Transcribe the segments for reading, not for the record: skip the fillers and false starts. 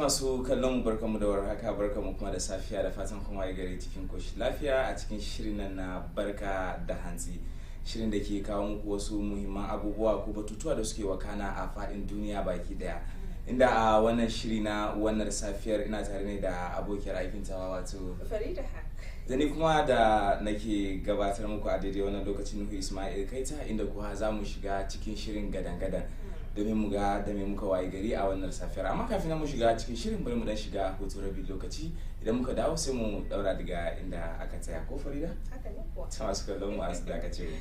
masu kallon barkamu da warhaka, barkamu kuma da safiya, da fatan kuma ya gari cikin koshi lafiya a cikin shirin nan na barka da hantsi, shirin da ke kawo muku wasu muhimman abubuwa ko batutuwa da suke wakana a faɗin duniya baki daya. Inda a wannan shiri na wannan safiyar ina tare ne da abokiyar aikin tawa wato Farida. Zani kuma da nake gabatar muku a daidai wannan lokacin Nuhu Ismail Kaita, inda kuwa za mu shiga cikin shirin gadan-gadan domin mu ga da me muka waye gari a wannan safiyar. Amma kafin mu shiga cikin shirin bari mu dan shiga hutu rabi lokaci, idan muka dawo sai mu daura daga inda aka tsaya, ko Farida? Haka ne kuwa. Ta masu kallon mu a su dakace mu.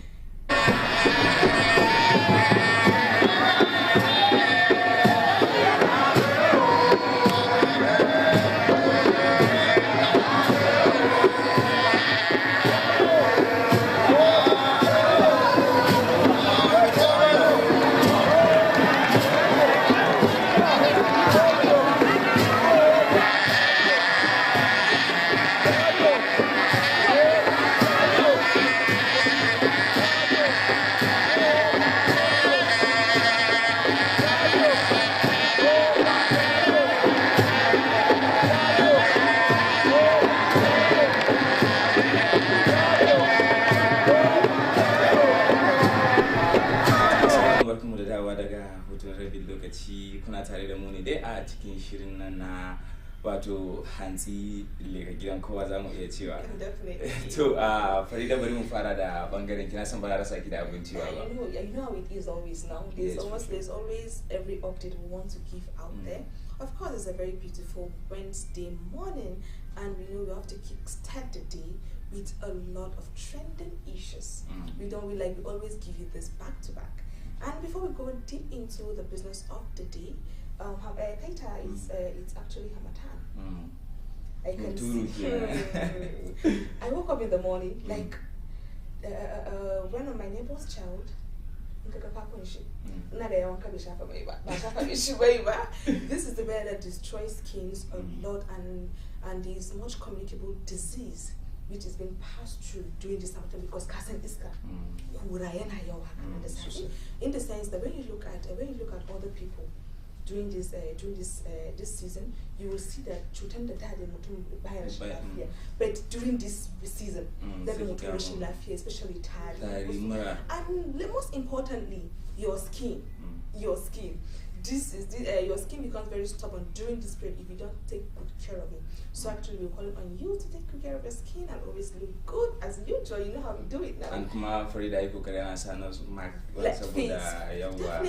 Kuna tare da mu ne dai a cikin shirin nan na wato hantsi leka gidan kowa za mu iya cewa. To Farida, bari mu fara da bangaren kina san ba na rasa ki da abinci ba. You know how it is always now. There's always every update we want to give out there. Of course, it's a very beautiful Wednesday morning, and we know we have to kickstart the day with a lot of trending issues. We always give you this back to back. And before we go deep into the business of the day, Kaita, it's actually Hamatan. I can see. I woke up in the morning like one of my neighbor's child. This is the bear that destroys skins a lot and is much communicable disease which has been passed through during this time because Kasen Iska in the sense that when you look at other people during this season, you will see that but during this season, especially tired, and most importantly, your skin. Your skin becomes very stubborn during this period if you don't take good care of it. So actually we're calling on you to take good care of your skin and always look good as usual. You know how we do it now. And kuma Farida iko kare ana sana saboda yawa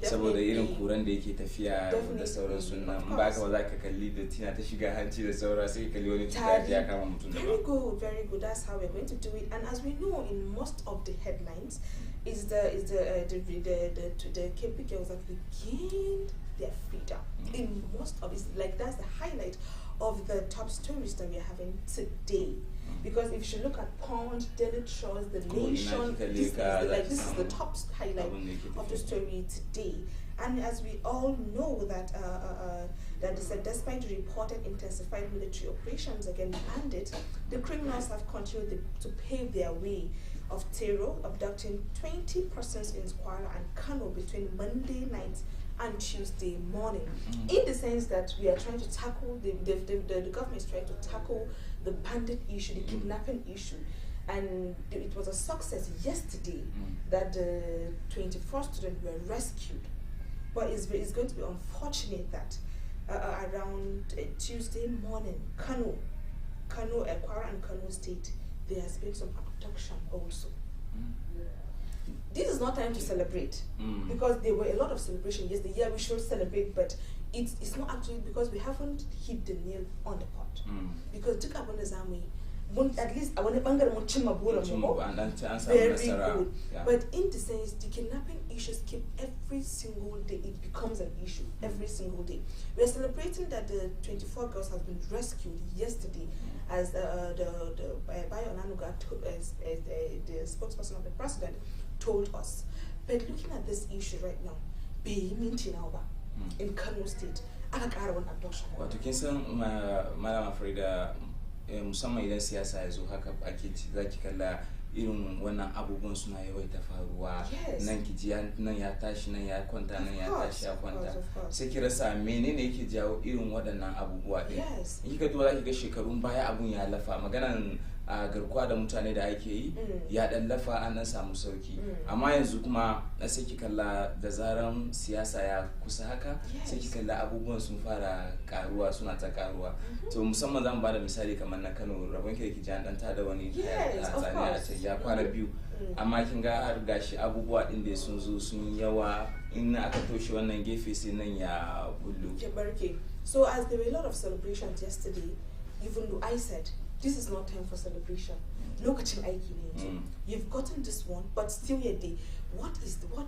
saboda irin kuran da yake tafiya da sauran sunan ba ka za ka kalli da tina ta shiga hanci da saura sai kalli wani cuta ya kama mutum da ba. Very good. That's how we're going to do it. And as we know, in most of the headlines is the KP girls that regained their freedom. In most of it, like that's the highlight of the top stories that we are having today. Because if you look at Punch, Daily Trust, The Nation, this is the top highlight of the story today. And as we all know that that they said despite reported intensified military operations against bandits, the criminals have continued to pave their way of terror, abducting 20 persons in Kwara and Kano between Monday night and Tuesday morning. In the sense that we are trying to tackle, the government is trying to tackle the bandit issue, the kidnapping issue. And it was a success yesterday that the 24 students were rescued. But it's going to be unfortunate that around Tuesday morning, Kwara and Kano State, there has been some abduction also. This is not time to celebrate because there were a lot of celebration yesterday. Yeah, we should celebrate, but it's not actually because we haven't hit the nail on the pot. Because took up on the Zami, at least I want to very good. Yeah. But in the sense, the kidnapping issues keep every single day. It becomes an issue every single day. We are celebrating that the 24 girls have been rescued yesterday, as the spokesperson of the president told us. But looking at this issue right now, in Kano State, aka ƙara wani abduction. Wato kin san Malama Farida, musamman idan siyasa ya zo haka ake zaki kalla irin wannan abubuwan suna yawaita faruwa. Nan kiji nan ya tashi, nan ya kwanta, nan ya tashi ya kwanta. Sai ki rasa menene yake jawo irin waɗannan abubuwa din. In kika duba zaki ga shekarun baya abun ya lafa, maganan garkuwa da mutane da ake yi ya dan lafa, an dan samu sauki. Amma yanzu kuma sai ki kalla da zaran siyasa ya kusa haka, sai ki kalla abubuwan sun fara karuwa, suna ta karuwa. To musamman zan bada misali kamar na Kano, rabon ki da ki ji an dan tada wani tsani a ce ya kwana biyu. Amma kin ga har gashi abubuwa din da sun zo sun yawa, in aka toshe wannan gefe sai nan ya bullo. So as there were a lot of celebrations yesterday, even though I said this is not time for celebration. Lokacin aiki ne. You've gotten this one, but still yet what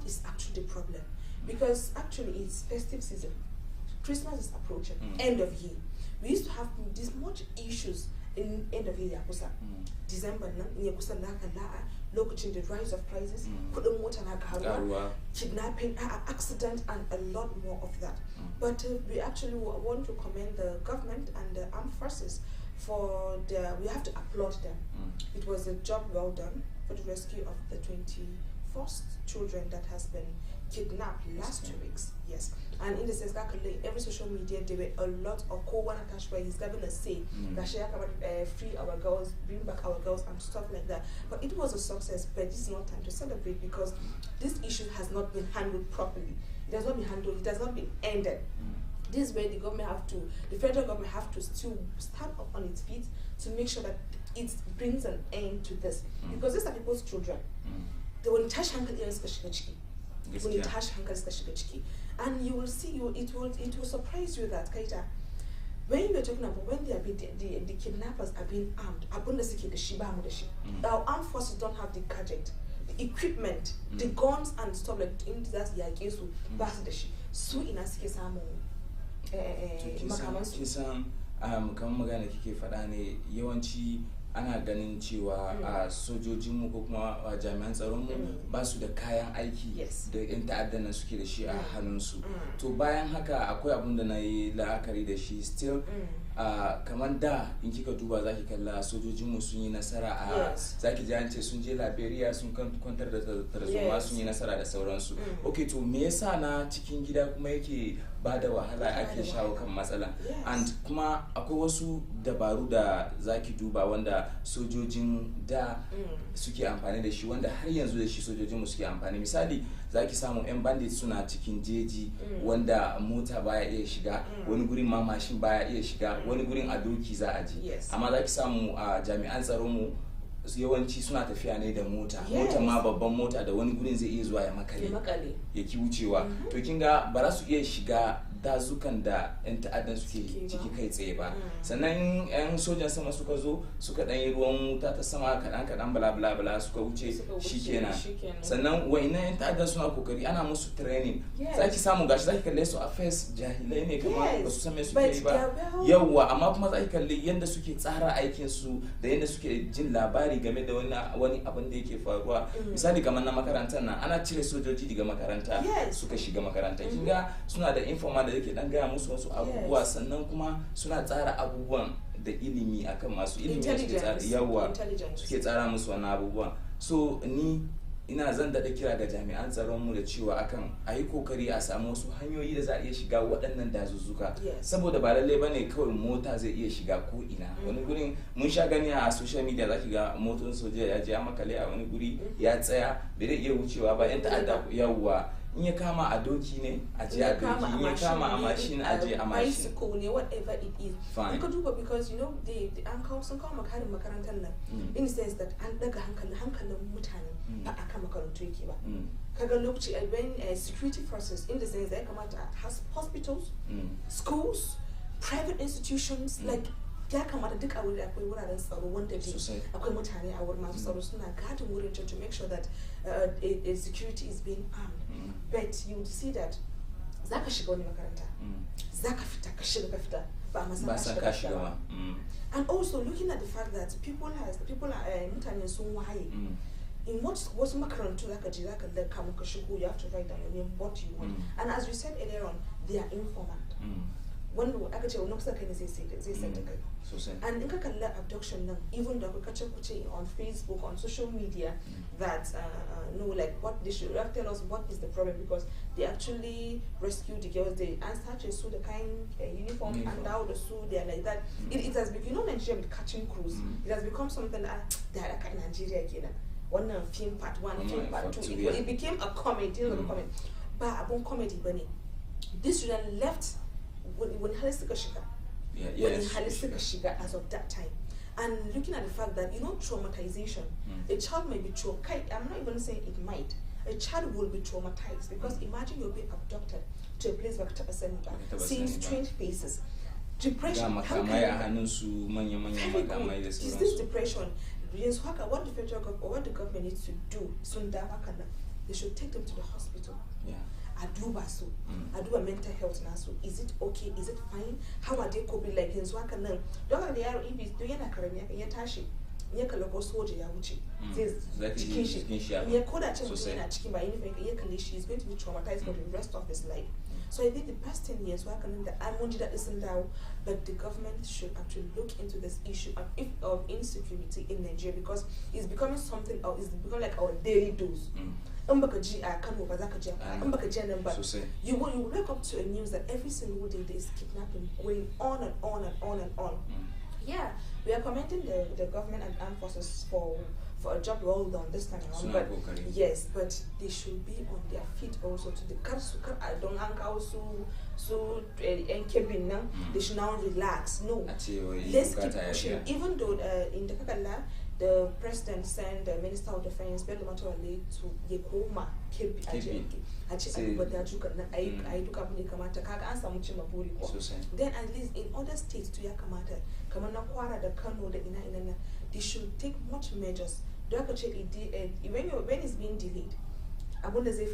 is actually the problem? Because actually it's festive season. Christmas is approaching, end of year. We used to have this much issues in end of year. December lokacin the rise of prices, kudin mota na karuwa, kidnapping, accident, and a lot more of that. But we actually want to commend the government and the armed forces for we have to applaud them. It was a job well done for the rescue of the 21st children that has been kidnapped last 2 weeks. Yes, and in the sense that every social media there were a lot of co-one attached where he's giving a say that she free our girls, bring back our girls and stuff like that. But it was a success, but this is not time to celebrate because this issue has not been handled properly. It has not been handled, it has not been ended. This is where the federal government have to still stand up on its feet to make sure that it brings an end to this. Because these are people's children. They will touch and you will see, it will surprise you that when you are talking about when the kidnappers are being armed, our armed forces don't have the gadget, the equipment, the guns and stuff like that. So in a kisan kamar magana kike faɗa ne, yawanci ana ganin cewa sojojinmu ko kuma jami'an tsaronmu ba su da kayan aiki da 'yan ta'addan suke da shi a hannunsu. To bayan haka akwai abin da na yi la'akari da shi still kamar da in kika duba zaki kalla sojojinmu sun yi nasara a zaki ji an ce sun je Liberia sun kwantar da tarzoma sun yi nasara da sauransu. Okay, to me yasa na cikin gida kuma yake ba da wahala ake shawo kan matsala? And kuma akwai wasu dabaru da zaki duba wanda sojojin da suke amfani da shi, wanda har yanzu da shi sojojinmu suke amfani. Misali zaki samu 'yan bandits suna cikin jeji wanda mota baya iya shiga, wani gurin ma mashin baya iya shiga, wani gurin a doki za a je. Amma zaki samu jami'an tsaronmu yawanci suna tafiya ne da mota, mota ma babban mota da wani gurin zai iya zuwa ya makale ya ki wucewa. To kinga ba za su iya shiga dazukan da 'yan ta'addan suke ciki kai tsaye ba. Sannan 'yan sojan sama suka zo suka dan yi ruwan wuta ta sama kaɗan bala suka wuce shikenan. Sannan wayannan 'yan ta'addan suna kokari, ana musu training. Zaki samu gashi zaki kalle su a face jahilai ne kamar ba su san me suke yi ba. Yawwa, amma kuma zaki kalle yanda suke tsara aikin su da yanda suke jin labari game da wani abin da yake faruwa. Misali kamar na makarantar nan, ana cire sojoji daga makaranta suka shiga makaranta. Kinga suna da informal da yake dan gaya musu wasu abubuwa sannan kuma suna tsara abubuwan da ilimi akan masu ilimi suke tsara suke tsara musu wannan abubuwan. So ni ina zan daɗa kira ga jami'an tsaron mu da cewa akan a yi kokari a samu wasu hanyoyi da za a iya shiga waɗannan dazuzzuka saboda ba lallai bane kawai mota zai iya shiga ko ina. Wani gurin mun sha gani a social media zaki ga motar soja ya je ya makale a wani guri ya tsaya bai da iya wucewa ba, yan ta'adda yawwa in ya kama a doki ne a je a doki, in ya kama a mashin a je a mashin, bicycle ne, whatever it is. Fine. Ka duba because you know an kawo sun kawo makarin makarantar nan in the sense that an daga hankalin mutane ba a kan makarantu yake ba. Kaga lokaci when security forces in the sense that ya kamata hospitals, schools, private institutions, like ya kamata duk a wuri akwai wuraren tsaro wanda akwai mutane a wurin masu tsaro suna gadin wurin to make sure that security is being armed. But you see that zaka shiga wani makaranta, zaka fita ka shiga ka fita ba a san ka shiga ba. And also looking at the fact that people are mutane sun waye. In wasu makarantu zaka je zaka da kamun ka shigo, you have to write down your name, what you want. And as we said earlier on, they are informant. Wanda aka ce wani kusa kai ne zai sai da kai. And in ka kalla abduction nan, even though kace kuce on Facebook, on social media, that no, like what they should tell us what is the problem, because they actually rescued the girls, they answered to the kind uniform and now the suit, they are like that. It has become, you know, Nigeria with catching crews, it has become something that they are like in Nigeria again. One film part 1, film part 2, it became a comedy, but abon comedy bunny. This student left when Haske Shiga as of that time. And looking at the fact that, you know, traumatization, a child may be traumatized. I'm not even saying it might. A child will be traumatized because imagine you're being abducted to a place where seeing strange faces. Depression. Is this depression? What the federal government or what the government needs to do, they should take them to the hospital. I do a mental health now. So is it okay? Is it fine? How are they coping? Like in Swaka now, don't they are if do you academia and yetashi? Yakaloko soldier yamuchi. She is going to be traumatized for the rest of his life. So I think the past 10 years, that isn't down, but the government should actually look into this issue of insecurity in Nigeria, because it's becoming something, or it's becoming like our daily dose. You will wake up to a news that every single day there is kidnapping going on and on and on and on. Yeah, we are commending the government and armed forces for a job well done this time around. But yes, but they should be on their feet also to the they should now relax. No, let's keep pushing. Even though in the Kakala, the president sent the Minister of Defense, Bello Matawale, to Yekoma, then at least in other states to Yakamata, Kamanakwara, the Kano, the Ina, they should take much measures. When it's being delayed, abuna zai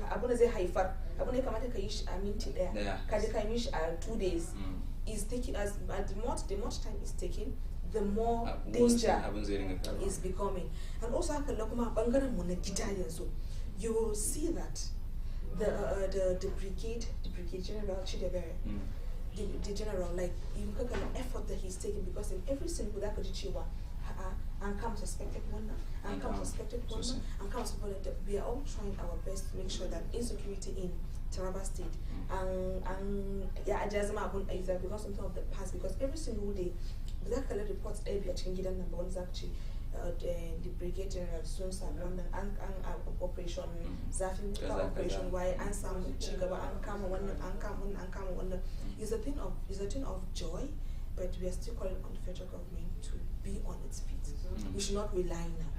haifar abuna kamata ka yi shi a minti daya kaje ka yi shi a 2 days is taking as the much time is taking, the more danger is becoming. And also haka kuma bangaren mu na gida yanzu, you will see that the brigade general Chidebere, the general, like you look at the effort that he's taking, because in every single that and come suspected one, and come suspected one, and come suspected. We are all trying our best to make sure that insecurity in Taraba State and yeah, because something of the past, because every single day that reports every changing number one is actually the brigade general soon start London and operation Zafin operation why and some Chigaba and come one is a thing of joy, but we are still calling on the federal government to be on its feet. We should not rely now.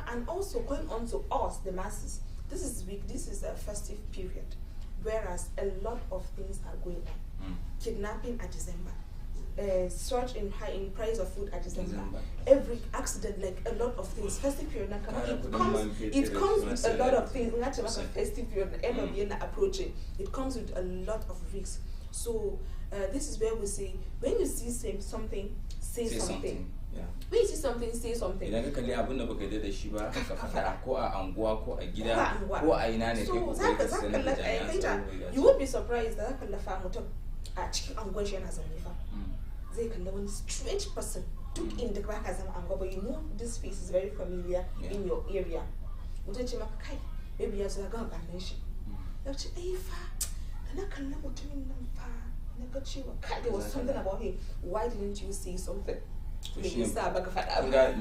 And also going on to us, the masses. This is a festive period, whereas a lot of things are going on. Kidnapping at December, surge in price of food at December. Every accident, like a lot of things. Festive period, it comes with a lot of things. Not just a festive period, the end of year approaching. It comes with a lot of risks. So this is where we say, when you see something, say something. when you see something, say something. Idan ka kalli abin da baka yarda da shi ba ka faɗa, ko a anguwa ko a gida ko a ina ne kai kokari ka sanar da jami'an tsaro. You would be surprised da zaka lafa mutum a cikin anguwan shi yana zaune fa. Zai kalla wani strange person duk inda ba ka zama anguwa, but you know this face is very familiar in your area. Mutum ce maka kai maybe ya zo ga ganin shi. Ya ce ai fa kana kallon mutumin nan fa na ga cewa kai there was something about him, why didn't you say something?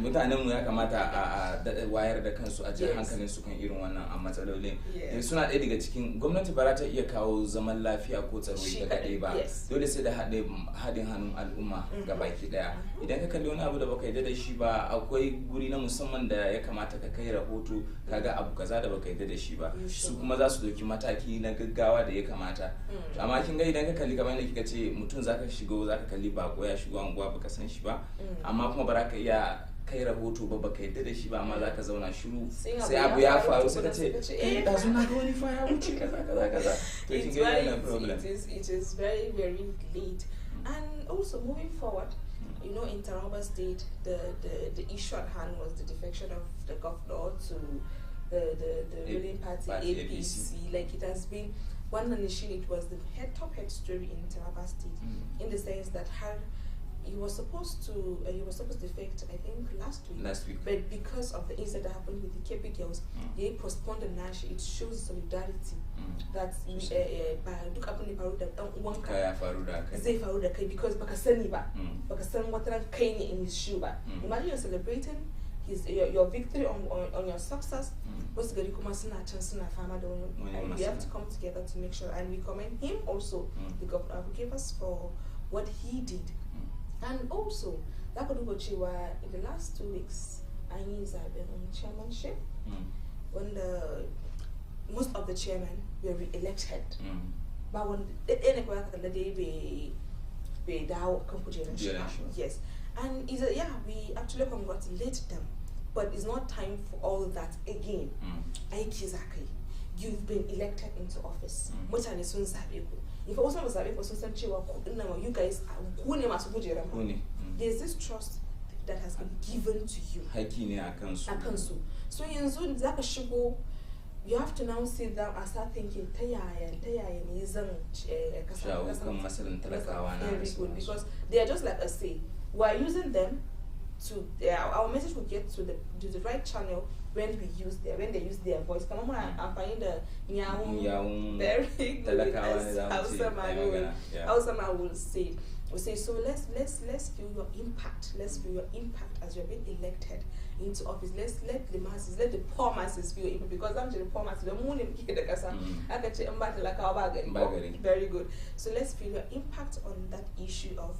Mutanen mu ya kamata a wayar da kansu a jihar hankalin su kan irin wannan a matsalolin. Suna ɗaya daga cikin gwamnati ba za ta iya kawo zaman lafiya ko tsaro ita kaɗai ba, dole sai da haɗin hannun al'umma ga baki ɗaya. Idan ka kalli wani abu da baka yarda da shi ba, akwai guri na musamman da ya kamata ka kai rahoto kaga abu kaza da baka yarda da shi ba, su kuma za su ɗauki mataki na gaggawa da ya kamata. Amma kin ga idan ka kalli kamar yadda kika ce mutum zaka kalli bako ya shigo anguwa baka san shi ba, amma kuma ba za ka iya kai rahoto ba baka yadda da shi ba, amma za ka zauna shiru sai abu ya faru sai ka ce da suna ga wani fa ya wuce kaza. To kin ga wannan problem. It is very very late. And also moving forward, you know, in Taraba State, the issue at hand was the defection of the governor to the ruling party APC. Like it has been one nation. It was the top head story in Taraba State, in the sense that he was supposed to defect, I think, last week. But because of the incident that happened with the KP girls, they postponed the Nash. It shows solidarity that by duk abin da faru da dan uwanka zai faru da kai, because baka sani ba, baka san wata kai ne in his shoe ba. Imagine you're celebrating your victory on your success. Wasu gari kuma suna can suna fama da wani, and we have to come together to make sure, and we commend him also, the governor, who gave us for what he did. And also, that could do in the last 2 weeks, I have been on chairmanship when most of the chairmen were re-elected. But when they yes, and we actually congratulate them, but it's not time for all that again. You've been elected into office. If I wasn't you guys there's this trust that has been given to you. So you have to now sit down and start thinking very good, because they are just like us say, we're using them to our message will get to the right channel when they use their voice. Come on, I'm finding the very good. How someone will say. We say, so let's feel your impact. Let's feel your impact as you're being elected into office. Let's let the masses, let the poor masses feel it, because I'm the poor masses. Very good. So let's feel your impact on that issue of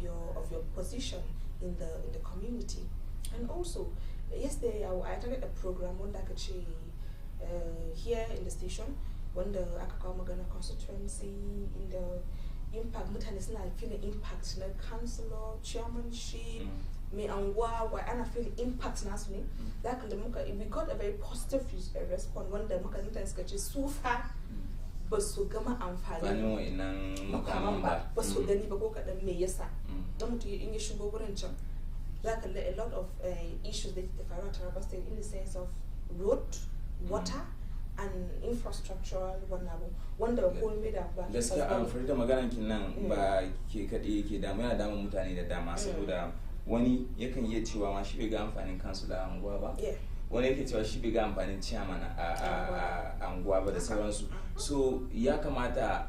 your position in the community. And also, yesterday I attended a program one that here in the station, when the Akaka constituency in the impact, mutane suna feeling impact na councillor, chairmanship, me anguwa, and I feel impact nasu ne. We got a very positive response when the muka mutane suka ce su fa ba su gama amfani mukamman ba, ba su gani ba ko kadan me yasa. Dan mutum in ya shigo wurin can, a lot of issues that the faru a Taraba State, in the sense of road, water, and infrastructural wanda komai da ba. Gaskiya an furta maganar kin nan ba ke kaɗai yake damu, yana damun mutane da dama, saboda wani yakan iya cewa ma shi bai ga amfanin kansula a anguwa ba, wani yake cewa shi bai ga amfanin chairman a anguwa ba da sauransu. So ya kamata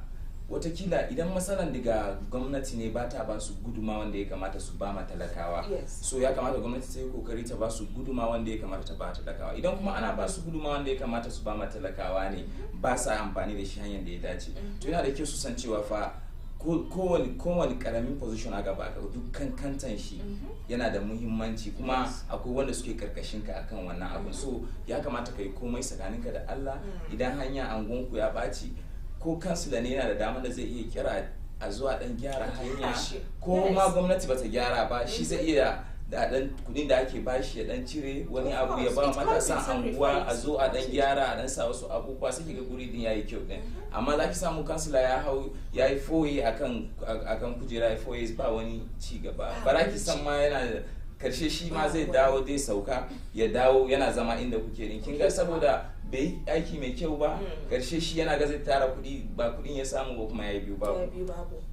watakila idan matsalan daga gwamnati ne ba ta ba su guduma wanda ya kamata su ba ma talakawa, so ya kamata gwamnati ta yi kokari ta ba su guduma wanda ya kamata ta ba talakawa. Idan kuma ana ba su guduma wanda ya kamata su ba ma talakawa ne, ba sa amfani da shi hanyar da ya dace, to yana da kyau su san cewa fa kowane karamin position a gaba ka dukkan kantan shi yana da muhimmanci, kuma akwai wanda suke karkashin ka akan wannan abu. So ya kamata ka yi komai tsakaninka da Allah. Idan hanya angonku ya ɓaci, ko kansila ne yana da dama da zai iya kira a zuwa dan gyara hanya, ko ma gwamnati bata gyara ba, shi zai iya da dan kudin da ake bashi ya dan cire wani abu ya ba matasan anguwa a zo a dan gyara a dan sa wasu abubuwa sai kiga guri din yayi kyau din amma za ki samu kansila ya hau yayi foye akan kujera ya foye ba wani ci gaba bara ki san ma yana karshe shi ma zai dawo dai sauka ya dawo yana zama inda kuke din kin ga saboda bai aiki mai kyau ba karshe shi yana ga zai tara kudi ba kudin ya samu ba kuma yayi biyu babu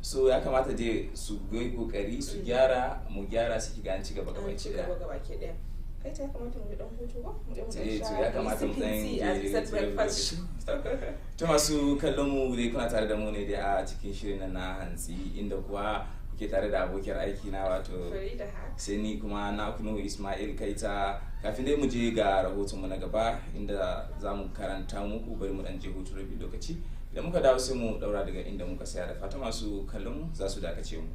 so ya kamata dai su yi kokari su gyara mu gyara su ki ga an ci gaba gaba ki daya kai ta kamata mu dan hutu ba mu to ya kamata mu dan to masu kallon mu dai kuna tare da mu ne dai a cikin shirin na hantsi inda kuwa ke tare da abokiyar aiki na wato sai ni kuma na kuno Ismail Kaita kafin dai mu je ga rahoton mu na gaba inda za mu karanta muku bari mu dan je hutu rabi lokaci idan muka dawo sai mu daura daga inda muka saya da fata masu kallon mu za su dakace mu.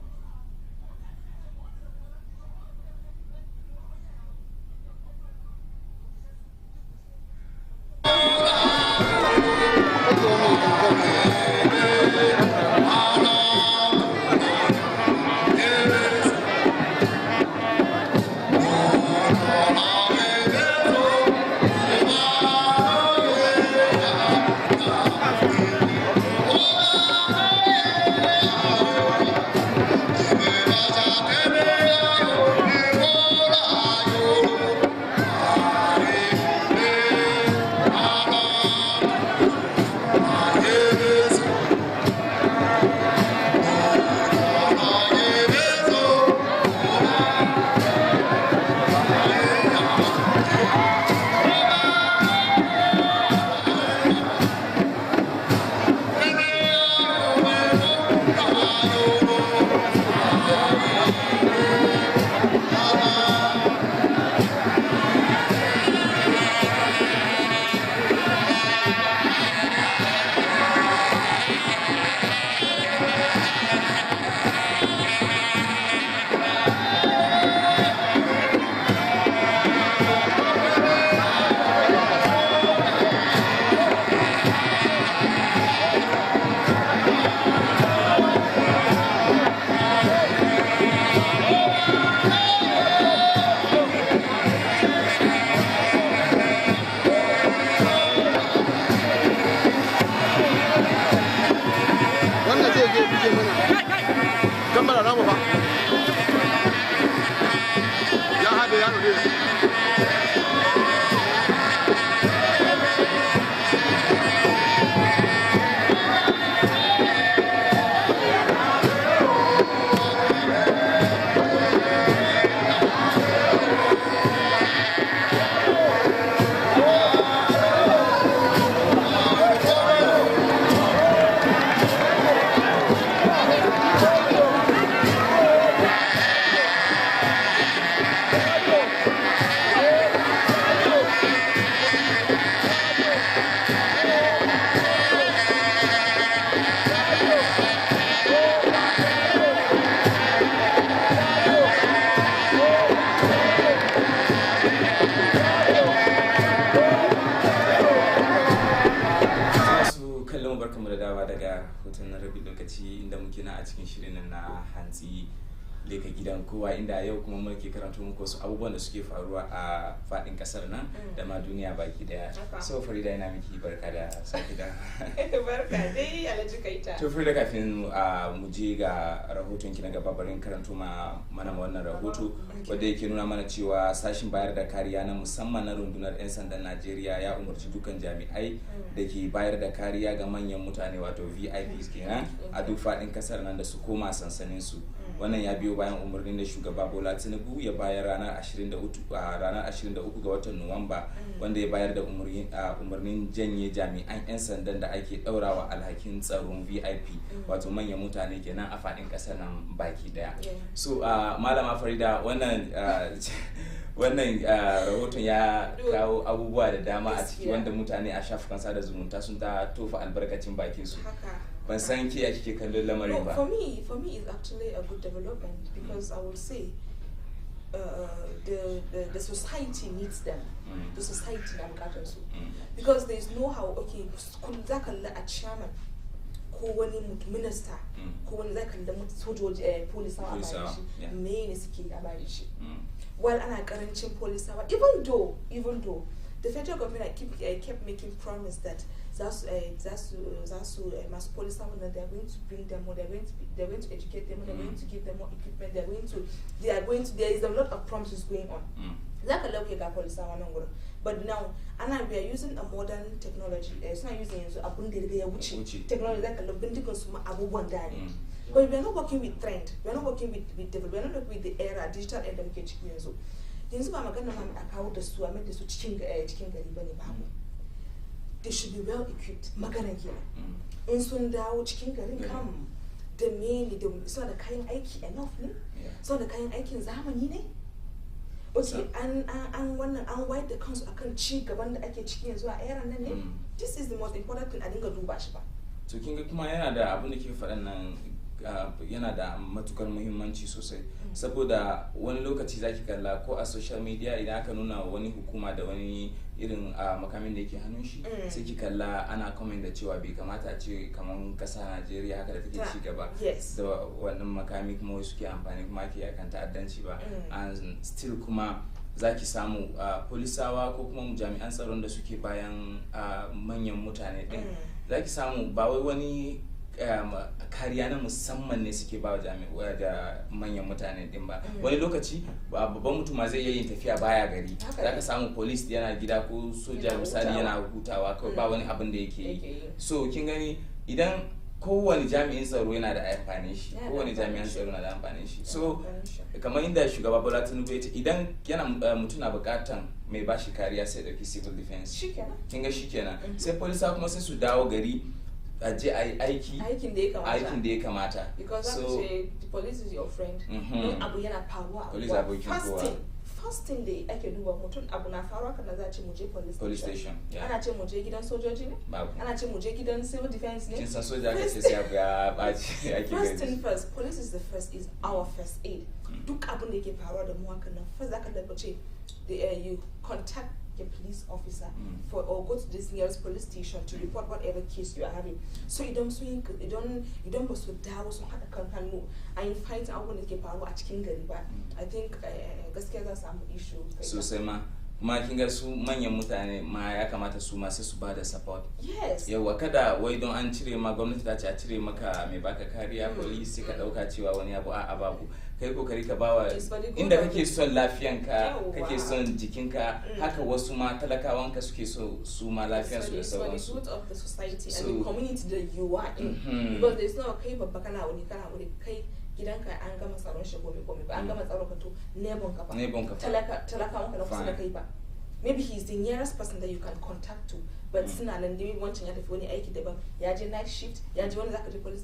inda muke na a cikin shirin na hantsi leka gidan kowa inda yau kuma muke karanto muku wasu abubuwan da suke faruwa a fadin kasar nan da ma duniya baki daya. So Farida ina miki barka da sake da barka dai Alhaji Kaita. To Farida kafin mu je ga rahoton ki na gaba barin karanto mana wannan rahoto wanda yake nuna mana cewa sashin bayar da kariya na musamman na rundunar 'yan sandan Najeriya ya umarci dukan jami'ai da ke bayar da kariya ga manyan mutane wato VIPs kenan a duk fadin kasar nan da su koma sansanin su. Wannan ya biyo bayan umarnin da shugaba Bola Tinubu ya bayar ranar 23 ga watan Nuwamba wanda ya bayar da umarnin janye jami'an 'yan sandan da ake daurawa alhakin tsaron VIP wato manyan mutane kenan a fadin kasar nan baki daya. So malama Farida wannan rahoton ya kawo abubuwa da dama a ciki wanda mutane a shafukan sada zumunta sun ta tofa albarkacin bakin su. Ban san ke ya kike kallon lamarin ba. For me it's actually a good development because I would say the society needs them. The society na bukatar su. Because there is no how, okay, kun za ka a chairman ko wani minister ko wani zai kalli sojoji polisawa a bayan shi me ne suke a bayan shi while ana karancin polisawa even though the federal government kept making promise that masu polisawa that they are going to bring them more, they're going to educate them, they're going to give them more equipment, there is a lot of promises going on. Zaka lauke ga polisawa nan gurin. But now, we are using a modern technology. It's not using abun da ya wuce technology zaka lauke bindigan su ma abubuwan da ne. But we are not working with trend. We are not working with development. We are not working with the era, digital era da muke ciki yanzu. Yanzu ba magana ma a kawo da su a mai da su cikin gari bane babu. They should be well equipped. Maganan kenan. In sun dawo cikin garin kam da mene da suna da kayan aiki enough ne? Suna da kayan aikin zamani ne? Okay, an wayar da kansu akan ci gaban da ake ciki yanzu a era nan ne? This is the most important thing a dinga duba shi ba. To kinga kuma yana da abin da ke faɗan nan yana da matukar muhimmanci sosai saboda wani lokaci zaki kalla ko a social media idan aka nuna wani hukuma da wani irin makamin da yake hannun shi sai ki kalla ana comment da cewa bai kamata a ce kaman kasa Najeriya haka da take ci gaba da wannan makami kuma wasu ke amfani kuma ke yakan ta'addanci ba and still kuma zaki samu polisawa ko kuma jami'an tsaron da suke bayan manyan mutane din zaki samu ba wai wani kariya na musamman ne suke ba wa da manyan mutane din ba wani lokaci babban mutum zai iya yin tafiya baya gari zaka samu police yana gida ko soja misali yana hutawa kawai ba wani abin da yake yi so kin gani idan kowane jami'in tsaro yana da amfanin shi kowane jami'an tsaro yana da amfanin shi so kamar inda shugaba Bola Tinubu ya ce idan yana mutum na bukatan mai bashi kariya sai dauki civil defense kin ga shikenan sai polisa kuma sai su dawo gari a je a yi aikin da ya kamata because so the police is your friend don abu yana faruwa first thing da ake duba mutum abu na faruwa kana za a ce mu je police station ana ce mu je gidan sojoji ne ana ce mu je gidan civil defense ne kin san soja ka ce sai abu ya baci ake gani first thing first police is our first aid duk abin da yake faruwa da mu haka nan first zaka dabbace you contact a police officer or go to this nearest police station to report whatever case you are having. So you don't basu dawo sun hada kan hannu and fight abun da ke faruwa a cikin gari ba. I think gaskiya za su samu issue sosai ma kuma kin ga su manyan mutane ma ya kamata su ma sai su bada support yawa kada wai don an cire ma gwamnati ta ce a cire maka mai baka kariya police ka dauka cewa wani abu a babu kai kokari ka bawa inda kake son lafiyanka kake son jikinka haka wasu ma talakawanka suke so su ma lafiyansu da sauransu good of the society and the community that you are in because there's no kai babba kana wani kai gidanka an gama tsaron shi gobe ba an gama tsaron ka to nebon ka talakawanka na kusa da kai ba maybe he's the nearest person that you can contact to but suna nan dai wancan ya tafi wani aiki daban ya je night shift ya je wani zaka je police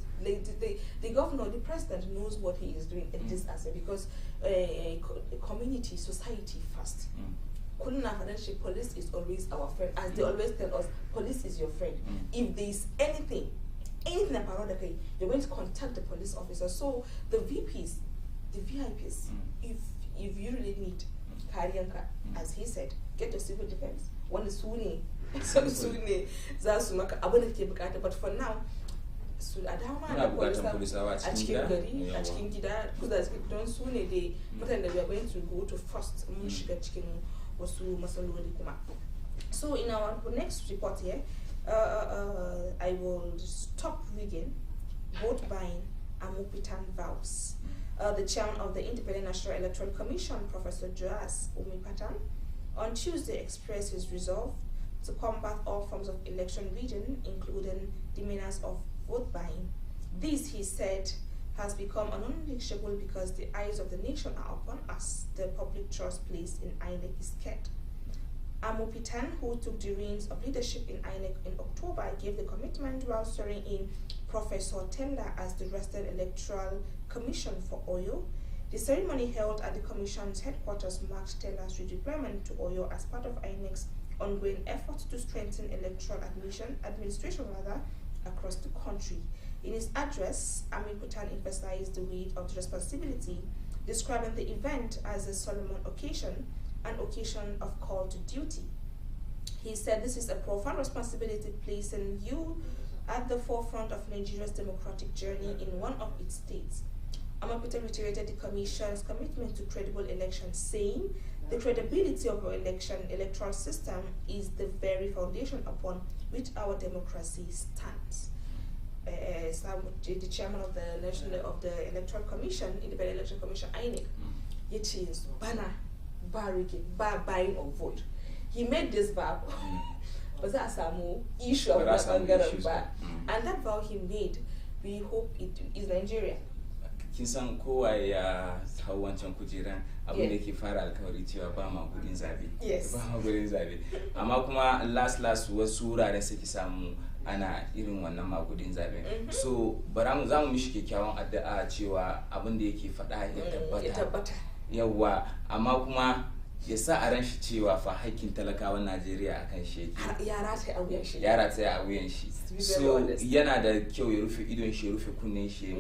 the governor the president knows what he is doing in this aspect because community society first kullum na faɗan shi police is always our friend as they always tell us police is your friend if there is anything about the kai you're going to contact the police officer so the VIPs if you really need kariyanka as he said get the civil defense wanda su ne za su maka abin da ke bukata but for now su a dama da polisawa a cikin gari a cikin gida kuza don su ne da mutane da we are going to go to first mun shiga cikin wasu matsaloli kuma so in our next report here I will stop rigging, vote buying, Amupitan vows. The chairman of the Independent National Electoral Commission, Professor Joas Umipatan, on Tuesday expressed his resolve to combat all forms of election rigging, including the menace of vote buying. This, he said, has become unnegotiable because the eyes of the nation are upon us. The public trust placed in INEC is scared. Amupitan, who took the reins of leadership in INEC in October, gave the commitment while swearing in Professor Tenda as the resident electoral commission for Oyo. The ceremony held at the commission's headquarters marked Tenda's redeployment to Oyo as part of INEC's ongoing efforts to strengthen electoral administration across the country. In his address, Amupitan emphasized the weight of the responsibility, describing the event as a solemn occasion, an occasion of call to duty. He said this is a profound responsibility placing you at the forefront of Nigeria's democratic journey in one of its states. Amapita reiterated the Commission's commitment to credible elections, saying the credibility of our electoral system is the very foundation upon which our democracy stands. The chairman of the Electoral Commission, Independent Election Commission, INEC, it is banner, buying of vote. He made this vow, but that's a issue of and that vow he made, we hope it is Nigeria. Kin san kowa ya hau wancan kujeran abin da ke fara alkawari cewa ba ma gudun zabe. Yes. Ba ma gudun zabe. Amma kuma last wasu wuraren suke samu ana irin wannan magudin zabe. So bara za mu mishi kyakkyawan addu'a cewa abin da yake faɗa ya tabbata. Yawwa, amma kuma ya sa a ran shi cewa fa haƙƙin talakawan Najeriya akan shi yake. Ya rataya a wuyan shi. So yana da kyau ya rufe idon shi, ya rufe kunnen shi,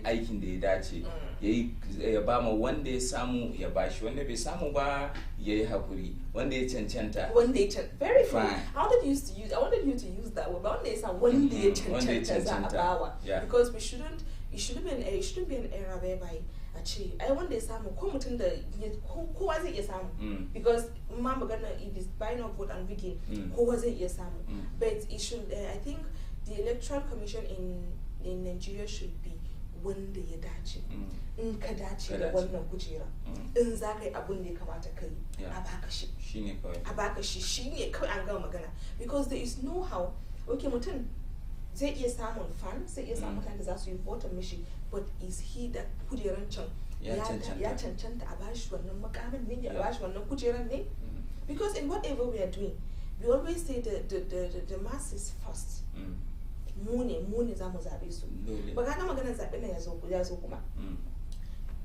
aikin da ya dace. Ya ba ma wanda ya samu ya bashi, wanda bai samu ba ya yi hakuri, wanda ya cancanta. Very fine. I wanted you to use that word, but wanda ya samu wanda ya cancanta za a bawa. Because it shouldn't be an era whereby ai wanda ya samu ko mutum da kowa zai iya samu, because ma magana if it's buying of vote and rigging kowa zai iya samu, but it should I think the Electoral Commission in Nigeria should be wanda ya dace, in ka dace da wannan kujera, in za ka yi abun da ya kamata ka yi a baka shi, shine kawai an gama magana, because there is no how. Okay, mutum zai iya samun fan, zai iya samun mutane da za su yi vote mishi, but is he that kujeran can ya cancanta a bashi wannan makamin ne, ya bashi wannan kujeran ne? Because in whatever we are doing, we always say the masses first. Mu ne za mu zabe su. Ba ka ga maganar zabe nan ya zo kuma.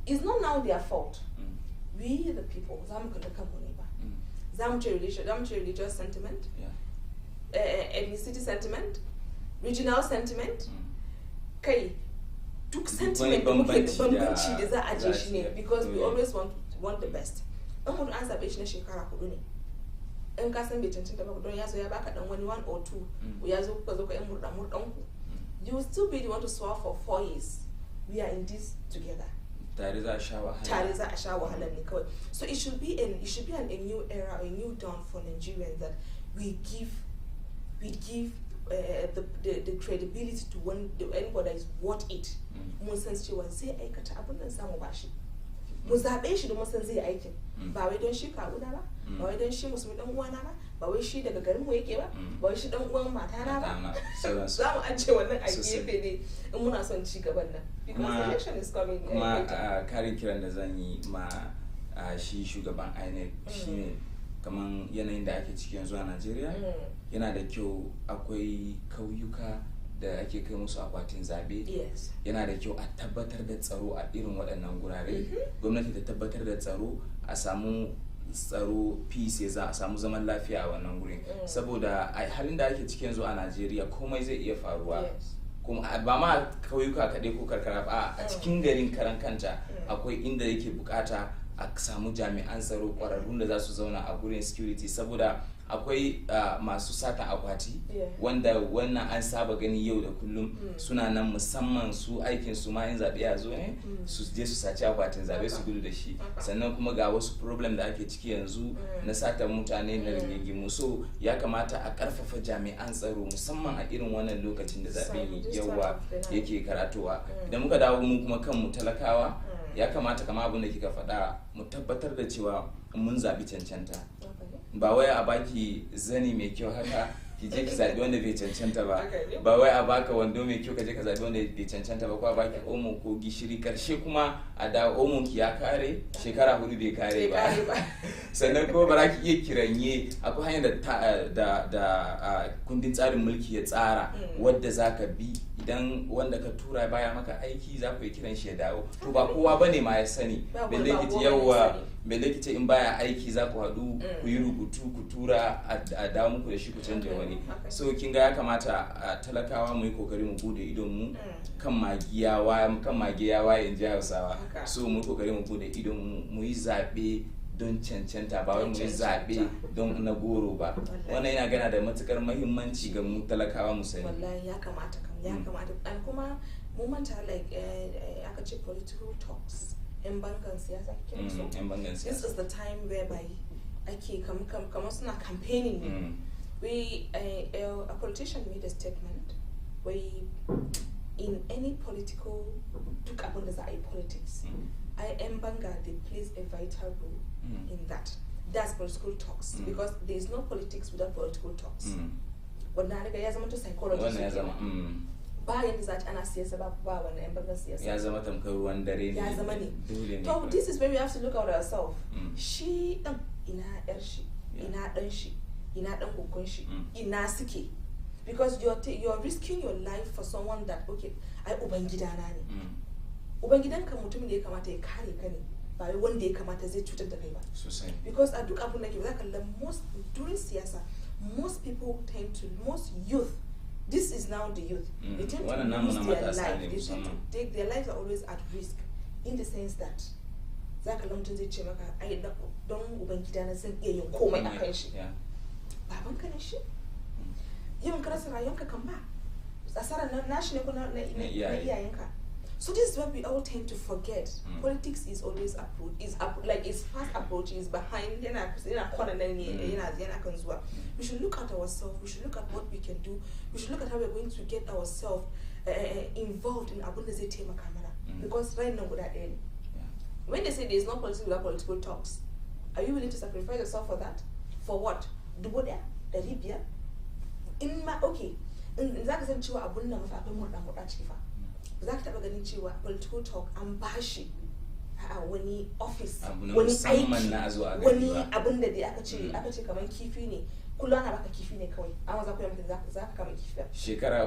It's not now their fault. We the people za mu kalli kanmu ne ba. Za mu ce religious sentiment, ethnicity sentiment, regional sentiment, kai duk sentiment da muke da bambanci da za a je shi ne, because we always want the best. In mutum an zabe shi na shekara 4 ne, in ka san bai cancanta ba don ya zo ya baka dan wani 1 or 2, ya zo ka yan murdan ku, you will still be the one to swear for 4 years. We are in this together. Tare za a sha wahala ne kawai. So it should be a new era, a new dawn for Nigerians, that we give the credibility to anybody that is worth it. Mun san cewa zai aikata abin da samu bashi. Mu zabe shi da mun san zai aikin. Ba wai don shi kawuna ba, ba wai don shi musulmi dan uwana ba, ba wai shi daga garin mu yake ba, ba wai shi dan uwan matana ba. Za mu an ce wannan a gefe ne in muna son ci gaban nan. Because the election is coming. Kuma karin kiran da zan yi ma shi shugaban INEC shine kaman yanayin da ake ciki yanzu a Najeriya, yana da kyau akwai kauyuka da ake kai musu akwatin zabe. Yana da kyau a tabbatar da tsaro a irin waɗannan gurare. Gwamnati ta tabbatar da tsaro, a samu tsaro, peace, za a samu zaman lafiya a wannan gurin. Saboda a halin da ake ciki yanzu a Najeriya komai zai iya faruwa. Kuma ba ma kauyuka kaɗai ko karkara ba, a cikin garin karan kanta akwai inda yake bukata a samu jami'an tsaro kwararrun da za su zauna a gurin security, saboda akwai masu satan akwati wanda wannan an saba gani yau da kullum, suna nan musamman su aikin su ma yin zaɓe ya zo ne su je su saci akwatin zaɓe su gudu da shi. Sannan kuma ga wasu problem da ake ciki yanzu na satan mutane na rigingimu, so ya kamata a karfafa jami'an tsaro musamman a irin wannan lokacin da zaɓe yawa yake karatowa. Idan muka dawo mu kuma kanmu talakawa, ya kamata kama abin da kika faɗa mu tabbatar da cewa mun zaɓi cancanta. Ba wai a baki zani mai kyau haka ki je ki zaɓi wanda bai cancanta ba, ba wai a baka wando mai kyau ka je ka zaɓi wanda bai cancanta ba, ko a baki omo ko gishiri, karshe kuma a da omon ki ya kare shekara 4 bai kare ba. Sannan kuma ba za ki iya kiranye, akwai hanyar da kundin tsarin mulki ya tsara wadda za ka bi. Idan wanda ka tura baya maka aiki za ku yi kiran shi ya dawo, to ba kowa bane ma ya sani. Belle kice in baya aiki za ku haɗu ku yi rubutu ku tura a dawo muku da shi ku canja wani. So kin ga ya kamata a talakawa mu yi kokari mu bude idon mu kan magiya waye in ji Hausawa. So mu yi kokari mu bude idon mu yi zaɓe don cancanta ba wai mu yi zaɓe don na goro ba. Wannan yana gana da matukar muhimmanci ga mu talakawa mu sani. Wallahi ya kamata and kuma mu manta like aka ce political talks in bangan siyasa kike so. This is the time whereby ake kamar suna campaigning. A politician made a statement where in any political duk abin da za a yi politics in banga they plays a vital role in that. That's political talks because there is no politics without political talks. Wannan daga ya zama to psychology. Wannan ya zama bayan da za ta ana siyasa ba wannan yan bangan siyasa. Ya zama tamkar ruwan dare ne. Ya zama ne. So this is where we have to look at ourselves. Shi dan ina yar shi, ina dan shi, ina dan kokon shi, ina suke. Because you're risking your life for someone that okay, ai ubangidana ne. Ubangidanka mutum da ya kamata ya kare ka ne. Ba wanda ya kamata zai cutar da kai ba. Because a duk abun da ke zaka most during siyasa most people tend to youth, this is now the youth, they tend to lose their life. They tend to take their lives are always at risk in the sense that zaka mutum zai ce maka ai don ubangidana zan iya yin komai akan shi. Babanka ne shi. Yawan karasa rayuwanka kan ba asarar nashi ne ko na iyayenka. So this is what we all tend to forget. Politics is always it's fast approaching, is behind we should look at ourselves, we should look at what we can do, we should look at how we're going to get ourselves involved in abundance tema kamera. Because right now when they say there's no politics without political talks, are you willing to sacrifice yourself for that? For what? Duboda, the Libya? In my in zaka san cewa abun nan fa akwai murda ciki fa. Zaka taba ganin cewa political talk an bashi a wani office, wani aiki, wani abun da dai aka ce kaman kifi ne. Kullum ana baka kifi ne kawai. Amma za ku yi mutum za ka kama kifi. Shekara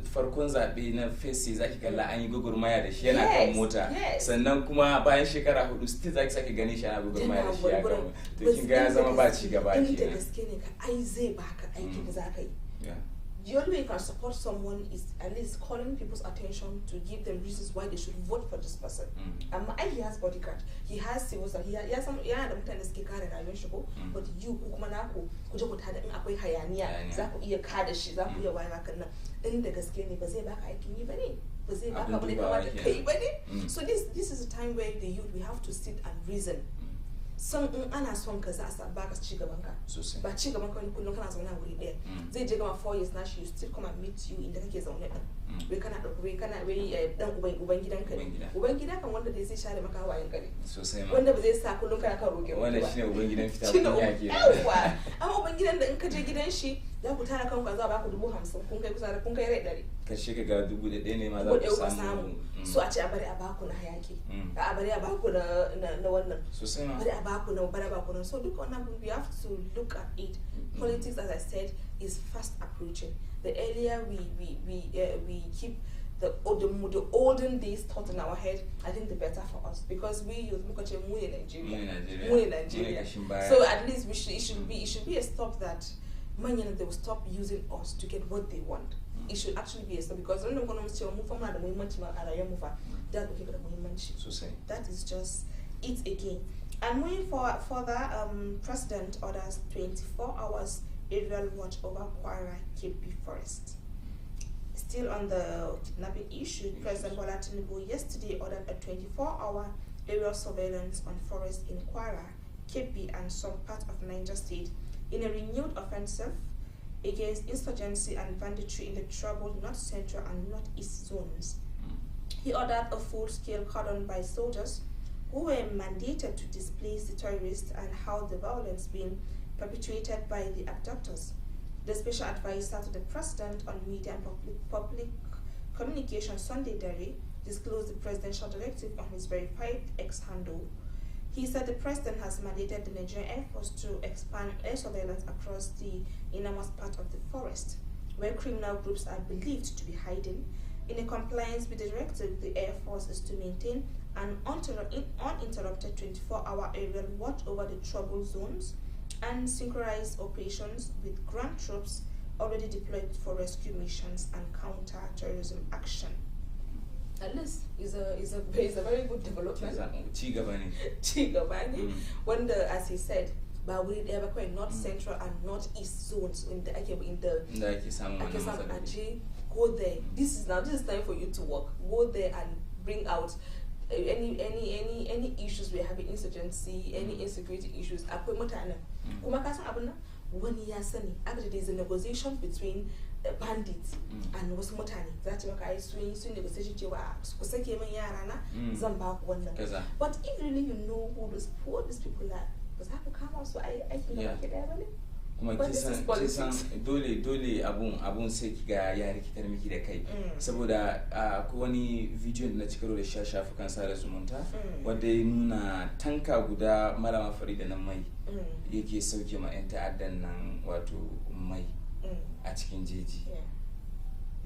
farkon zaɓe na fesi za ki kalla an yi gugurmaya da shi yana kan mota. Sannan kuma bayan shekara 4 still za ki sake gani shi ana gugurmaya da shi ya kan. To kin ga ya zama ba ci gaba kenan. Inda gaske ne ka ai zai baka aikin da za ka yi. The only way you can support someone is at least calling people's attention to give them reasons why they should vote for this person. He has bodyguard, he has civil service, he has some da mutane suke kare rayuwar shi ko, but you kuma naku ku je ku tada in akwai hayaniya za ku iya kada shi, za ku iya wayar kan nan. In da gaske ne ba zai baka aikin yi bane, ba zai baka bane kamar da kai bane. So this is a time where the youth we have to sit and reason. Son in ana son ka za a baka ci gaban ka ba ci gaban ka kullum kana zaune a wuri daya zai je gama 4 years na shi you still come and meet you inda kake zaune din wai kana dan uban gidanka ne uban gida kan wanda zai share maka hawayen kare sosai ma wanda ba zai sa kullum kana kan roke wannan shine uban gidan fita kunya ke amma uban gidan da in ka je gidan shi za ku tara kanku za ba ku 50,000 kun kai rai 100 kashe ka ga 1,000 ne ma za ku samu so a ce a bari a baku na hayaki a bari a baku na wannan sosai ma bari a baku na bari a baku na so duk wannan we have to look at it. Politics, as I said, is fast approaching. The earlier we keep the olden days thought in our head, I think the better for us because we use Nigeria. So at least it should be a stop that they will stop using us to get what they want. It should actually be a stop because that is just it again. And moving further, President orders 24 hours aerial watch over Kwara Haske-Tv forest. Still on the kidnapping issue, President Bola Tinubu yesterday ordered a 24-hour aerial surveillance on forests in Kwara, Haske-Tv and some parts of Niger State in a renewed offensive against insurgency and banditry in the troubled North Central and Northeast zones. He ordered a full-scale cordon by soldiers who were mandated to displace the terrorists and how the violence being perpetuated by the abductors. The special advisor to the president on media and public communication, Sunday Dare, disclosed the presidential directive on his verified X handle. He said the president has mandated the Nigerian Air Force to expand air surveillance across the innermost part of the forest, where criminal groups are believed to be hiding. In a compliance with the directive, the Air Force is to maintain an uninterrupted 24-hour aerial watch over the troubled zones and synchronize operations with ground troops already deployed for rescue missions and counter-terrorism action. at least is a very good development. Chigabani, when as he said, but we ever quite north central and northeast zones in the go there. This is time for you to work. Go there and bring out any issues we have in insurgency, any insecurity issues. When there is a negotiation between bandits and wasu mutane za ta maka ai sun negotiation cewa ku sake min yara na zan ba ku wannan, but if really you know who these people are, ba za ku kama su ai aikin da ke daya bane. Kuma kisan dole abun sai kiga ya rikitar miki da kai saboda ko wani video da na cikaro da shafukan sada zumunta wanda ya nuna tanka guda Malama Farida nan mai yake sauke ma 'yan ta'addan nan wato mai a cikin jeji.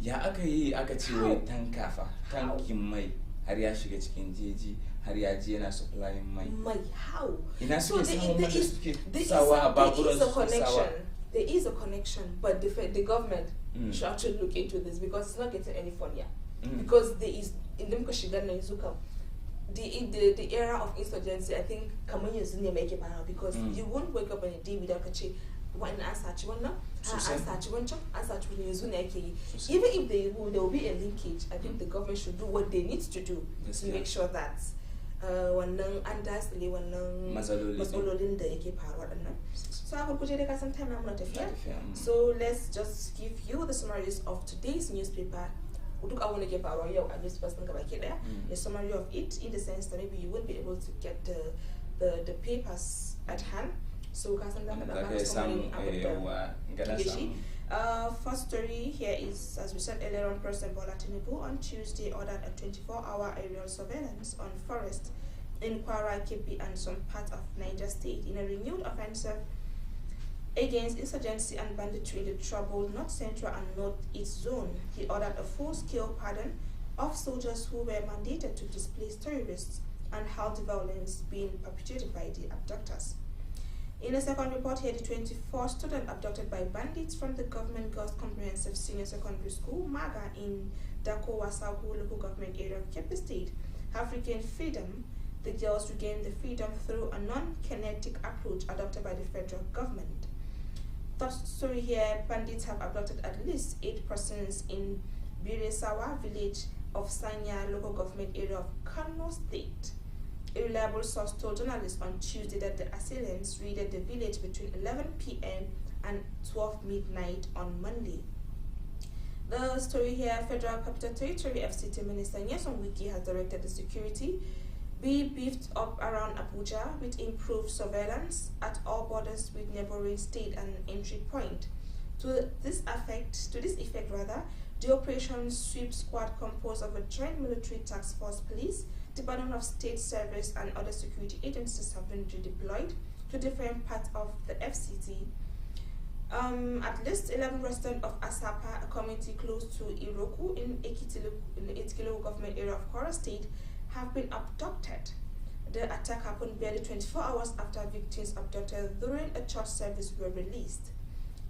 Ya aka yi aka ce wai tankin mai har ya shiga cikin jeji har ya je yana supplying mai. How? Ina suke samun mai suke sawa a baburan su sawa. There is a connection, but the government should actually look into this because it's not getting any funnier. Because there is in the era of insurgency, I think because you won't wake up on a day without a check. When I search one now, I search one, even if there will be a linkage, I think the government should do what they need to do to make sure that wannan an dasile wannan matsalolin da yake faruwa dinnan. So I will put it some time I'm not here. So let's just give you the summaries of today's newspaper. Duk abun da ke faruwa yau a newspaper sun gaba ke daya, a summary of it in the sense that maybe you won't be able to get the papers at hand. So first story here is, as we said earlier on, President Bola Tinubu on Tuesday ordered a 24-hour aerial surveillance on forests in Kwara, Kebbi and some parts of Niger State in a renewed offensive against insurgency and banditry in the troubled North Central and Northeast zone. He ordered a full-scale pardon of soldiers who were mandated to displace terrorists and halt the violence being perpetrated by the abductors. In a second report here, the 24 student abducted by bandits from the Government Girls Comprehensive Senior Secondary School, MAGA, in Dako Wasagu local government area of Kebbi State have regained freedom. The girls regained the freedom through a non-kinetic approach adopted by the federal government. Third story here, bandits have abducted at least 8 persons in Biresawa village of Sanya local government area of Kano State. A reliable source told journalists on Tuesday that the assailants raided the village between 11 p.m. and 12 midnight on Monday. The story here, Federal Capital Territory FCT Minister Nyesom Wiki has directed the security be beefed up around Abuja with improved surveillance at all borders with neighboring state and entry point. To this effect, the Operation Sweep Squad composed of a joint military task force, police, Department of State Service and other security agencies have been redeployed to different parts of the FCT. At least 11 residents of Asapa, a community close to Iroku in the Ekiti government area of Kwara State, have been abducted. The attack happened barely 24 hours after victims abducted during a church service were released.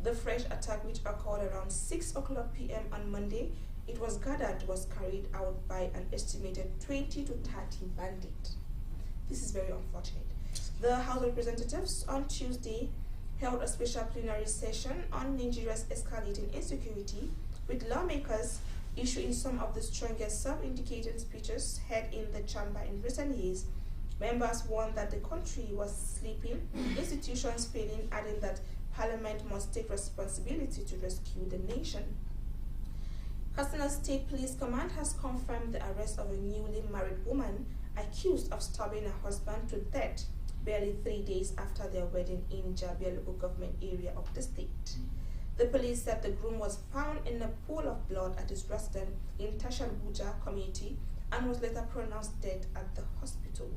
The fresh attack, which occurred around 6 o'clock p.m. on Monday, it was gathered was carried out by an estimated 20 to 30 bandits. This is very unfortunate. The House of Representatives on Tuesday held a special plenary session on Nigeria's escalating insecurity, with lawmakers issuing some of the strongest self-indicating speeches heard in the chamber in recent years. Members warned that the country was sleeping, institutions failing, adding that Parliament must take responsibility to rescue the nation. Katsina State Police Command has confirmed the arrest of a newly married woman accused of stabbing her husband to death barely 3 days after their wedding in Jabia local government area of the state. The police said the groom was found in a pool of blood at his residence in Tashalbuja community and was later pronounced dead at the hospital.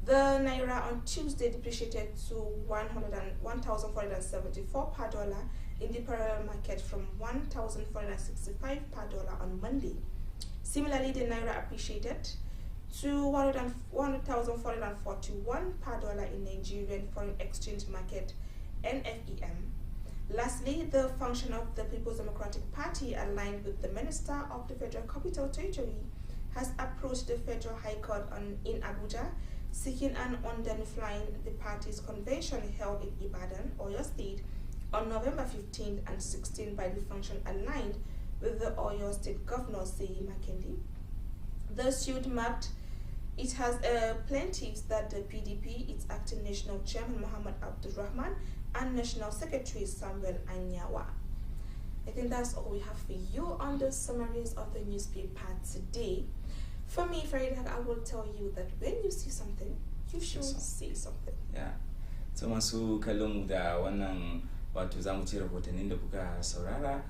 The Naira on Tuesday depreciated to 1,474 per dollar in the parallel market from 1,465 per dollar on Monday. Similarly, the Naira appreciated to 1,441 per dollar in Nigerian Foreign Exchange Market (NFEM). Lastly, the function of the People's Democratic Party aligned with the Minister of the Federal Capital Territory has approached the Federal High Court in Abuja, seeking an indemnifying the party's convention held in Ibadan, Oyo State, on November 15th and 16th by the function aligned with the Oyo State Governor Seyi Makinde. The suit mapped it has plaintiffs that the PDP, its acting national chairman Muhammad Abdulrahman and national secretary Samuel Anyawa. I think that's all we have for you on the summaries of the newspaper today. For me, Farida, I will tell you that when you see something, you should say something. Yeah. So masu kallon mu da wannan wato zamu ci rahotannin da kuka saurara,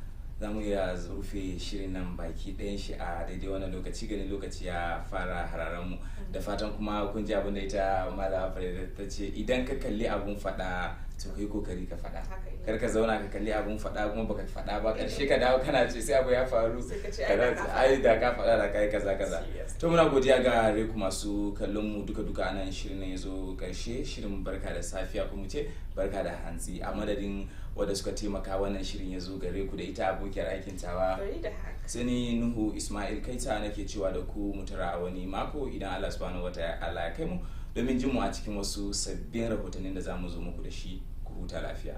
zamu iya rufe shirin nan baki ɗayan shi a daidai wannan lokaci, ganin lokaci ya fara hararan mu. Da fatan kuma kun ji abin da ita Malama Farida ta ce, idan ka kalli abun faɗa to kai kokari ka faɗa, kar ka zauna ka kalli abun faɗa kuma baka faɗa ba, ƙarshe ka dawo kana ce sai abu ya faru ai da ka faɗa da kai kaza. To muna godiya ga reku masu kallon mu duka anan shirin nan yazo ƙarshe. Shirin barka da safiya kuma ce barka da hantsi, a madadin wanda suka taimaka wannan shirin yazo gare ku da ita abokiyar aikin tawa Sani Nuhu Ismail Kaita nake cewa da ku mutara a wani mako idan Allah subhanahu wataala ya kai mu, domin jin mu a cikin wasu sabbin rahotannin da zamu zo muku da shi. Ku huta lafiya.